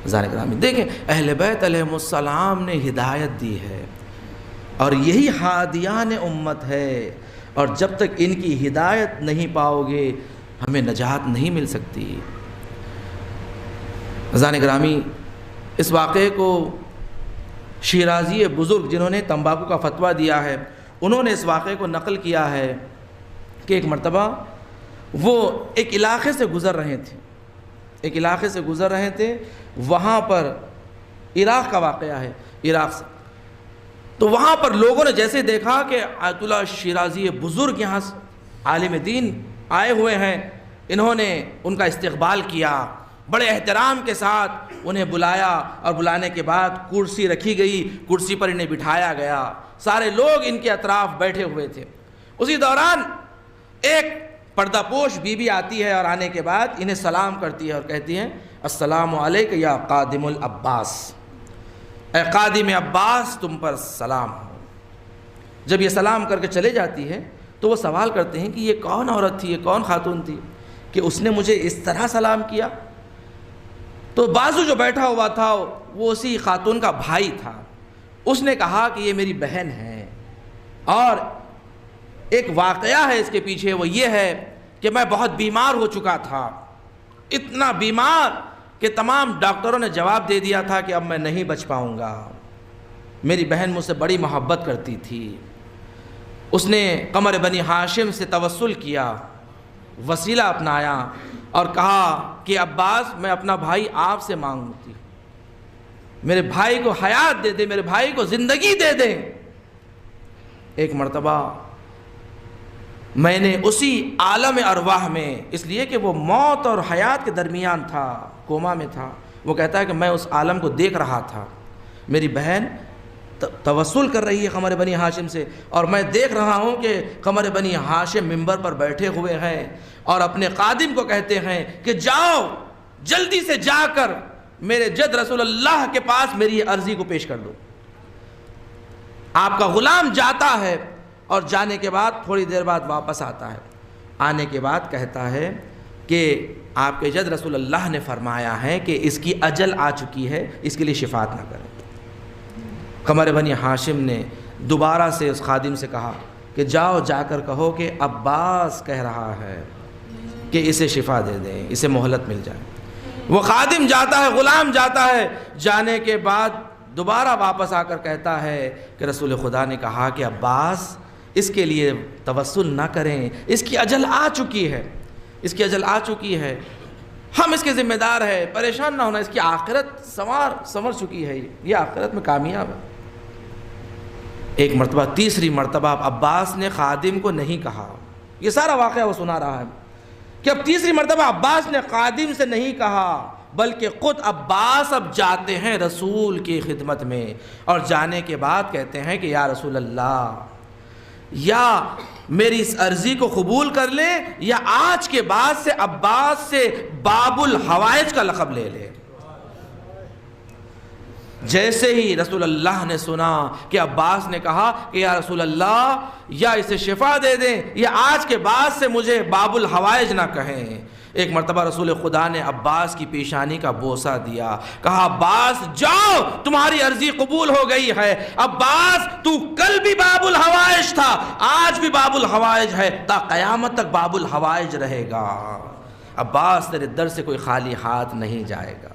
ذالک گرامی دیکھیں اہل بیت علیہم السلام نے ہدایت دی ہے اور یہی ہادیان امت ہے، اور جب تک ان کی ہدایت نہیں پاؤ گے ہمیں نجات نہیں مل سکتی۔ ذالک گرامی اس واقعے کو شیرازی بزرگ جنہوں نے تمباکو کا فتویٰ دیا ہے انہوں نے اس واقعے کو نقل کیا ہے کہ ایک مرتبہ وہ ایک علاقے سے گزر رہے تھے، وہاں پر عراق کا واقعہ ہے، عراق سے، تو وہاں پر لوگوں نے جیسے دیکھا کہ آیت اللہ شیرازی بزرگ یہاں عالم دین آئے ہوئے ہیں، انہوں نے ان کا استقبال کیا، بڑے احترام کے ساتھ انہیں بلایا، اور بلانے کے بعد کرسی رکھی گئی، کرسی پر انہیں بٹھایا گیا، سارے لوگ ان کے اطراف بیٹھے ہوئے تھے۔ اسی دوران ایک پردہ پوش بی بی آتی ہے اور آنے کے بعد انہیں سلام کرتی ہے اور کہتی ہے السلام علیکم یا قادم العباس، اے قادم عباس تم پر سلام ہو۔ جب یہ سلام کر کے چلے جاتی ہے تو وہ سوال کرتے ہیں کہ یہ کون عورت تھی، یہ کون خاتون تھی کہ اس نے مجھے اس طرح سلام کیا؟ تو بازو جو بیٹھا ہوا تھا وہ اسی خاتون کا بھائی تھا، اس نے کہا کہ یہ میری بہن ہے، اور ایک واقعہ ہے اس کے پیچھے، وہ یہ ہے کہ میں بہت بیمار ہو چکا تھا، اتنا بیمار کہ تمام ڈاکٹروں نے جواب دے دیا تھا کہ اب میں نہیں بچ پاؤں گا۔ میری بہن مجھ سے بڑی محبت کرتی تھی، اس نے قمر بنی ہاشم سے توسل کیا، وسیلہ اپنایا اور کہا کہ عباس میں اپنا بھائی آپ سے مانگتی، میرے بھائی کو حیات دے دے، میرے بھائی کو زندگی دے دے۔ ایک مرتبہ میں نے اسی عالم ارواح میں، اس لیے کہ وہ موت اور حیات کے درمیان تھا، کوما میں تھا، وہ کہتا ہے کہ میں اس عالم کو دیکھ رہا تھا، میری بہن توسل کر رہی ہے قمر بنی ہاشم سے، اور میں دیکھ رہا ہوں کہ قمر بنی ہاشم منبر پر بیٹھے ہوئے ہیں اور اپنے خادم کو کہتے ہیں کہ جاؤ جلدی سے جا کر میرے جد رسول اللہ کے پاس میری یہ عرضی کو پیش کر دو۔ آپ کا غلام جاتا ہے اور جانے کے بعد تھوڑی دیر بعد واپس آتا ہے، آنے کے بعد کہتا ہے کہ آپ کے جد رسول اللہ نے فرمایا ہے کہ اس کی اجل آ چکی ہے، اس کے لیے شفاعت نہ کریں۔ قمر بنی ہاشم نے دوبارہ سے اس خادم سے کہا کہ جاؤ جا کر کہو کہ عباس کہہ رہا ہے کہ اسے شفا دے دیں، اسے مہلت مل جائے۔ وہ خادم جاتا ہے، غلام جاتا ہے، جانے کے بعد دوبارہ واپس آ کر کہتا ہے کہ رسول خدا نے کہا کہ عباس اس کے لیے توسل نہ کریں، اس کی اجل آ چکی ہے، اس کی اجل آ چکی ہے، ہم اس کے ذمہ دار ہیں، پریشان نہ ہونا، اس کی آخرت سنور چکی ہے، یہ آخرت میں کامیاب ہے۔ ایک مرتبہ، تیسری مرتبہ عباس نے خادم کو نہیں کہا، یہ سارا واقعہ وہ سنا رہا ہے کہ اب تیسری مرتبہ عباس نے خادم سے نہیں کہا، بلکہ خود عباس اب جاتے ہیں رسول کی خدمت میں، اور جانے کے بعد کہتے ہیں کہ یا رسول اللہ، یا میری اس عرضی کو قبول کر لے یا آج کے بعد سے عباس سے باب الحوائج کا لقب لے لے۔ جیسے ہی رسول اللہ نے سنا کہ عباس نے کہا کہ یا رسول اللہ، یا اسے شفا دے دیں یا آج کے بعد سے مجھے باب الحوائج نہ کہیں، ایک مرتبہ رسول خدا نے عباس کی پیشانی کا بوسہ دیا، کہا عباس جاؤ تمہاری عرضی قبول ہو گئی ہے، عباس تو کل بھی باب الحوائج تھا، آج بھی باب الحوائج ہے، تا قیامت تک باب الحوائج رہے گا، عباس تیرے در سے کوئی خالی ہاتھ نہیں جائے گا۔